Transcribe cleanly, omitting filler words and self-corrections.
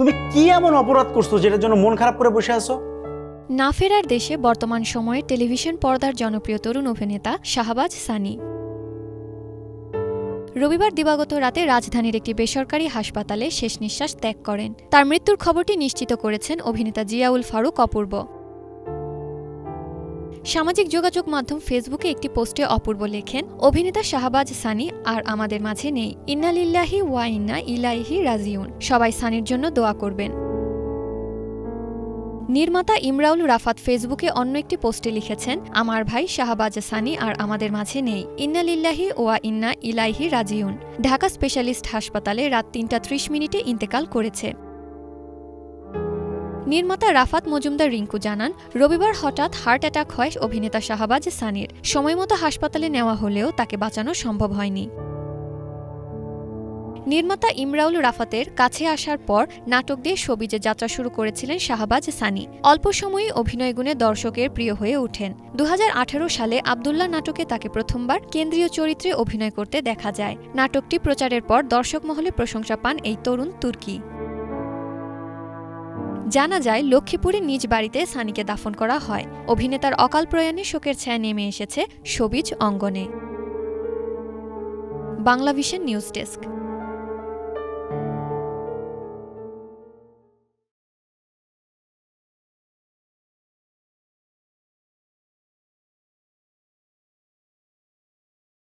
তুমি কি এমন অপরাধ করছো যেটার জন্য মন খারাপ করে বসে আছো? না ফেরার দেশে বর্তমান সময়ে টেলিভিশন পর্দার জনপ্রিয় তরুণ অভিনেতা শাহবাজ সানি রবিবার দিবাগত রাতে রাজধানীর একটি বেসরকারি হাসপাতালে শেষ নিঃশ্বাস ত্যাগ করেন। তার মৃত্যুর খবরটি নিশ্চিত করেছেন অভিনেতা জিয়াউল ফারুক অপূর্ব। সামাজিক যোগাযোগ মাধ্যম ফেসবুকে একটি পোস্টে অপূর্ব লেখেন, অভিনেতা শাহবাজ সানি আর আমাদের মাঝে নেই। ইন্না লিল্লাহি ওয়া ইন্না ইলাইহি রাজিউন। সবাই সানির জন্য দোয়া করবেন। নির্মাতা ইমরাউল রাফাত ফেসবুকে অন্য একটি পোস্টে লিখেছেন, আমার ভাই শাহবাজ সানি আর আমাদের মাঝে নেই। ইন্না লিল্লাহি ওয়া ইন্না ইলাইহি রাজিউন। ঢাকা স্পেশালিস্ট হাসপাতালে রাত ৩টা ৩০ ইন্তেকাল করেছে। নির্মাতা রাফাত মজুমদার রিঙ্কু জানান, রবিবার হঠাৎ হার্ট অ্যাটাক হয় অভিনেতা শাহবাজ সানির। সময়মতো হাসপাতালে নেওয়া হলেও তাকে বাঁচানো সম্ভব হয়নি। নির্মাতা ইমরাউল রাফাতের কাছে আসার পর নাটক দিয়ে শোবিজে যাত্রা শুরু করেছিলেন শাহবাজ সানি। অল্প সময়েই অভিনয় গুণে দর্শকের প্রিয় হয়ে ওঠেন। ২০১৮ সালে আব্দুল্লাহ নাটকে তাকে প্রথমবার কেন্দ্রীয় চরিত্রে অভিনয় করতে দেখা যায়। নাটকটি প্রচারের পর দর্শক মহলে প্রশংসা পান এই তরুণ তুর্কি। জানা যায়, লক্ষ্মীপুরে নিজ বাড়িতে সানিকে দাফন করা হয়। অভিনেতার অকাল প্রয়াণে শোকের ছায়া নেমে এসেছে শোবিজ অঙ্গনে। Banglavision news desk.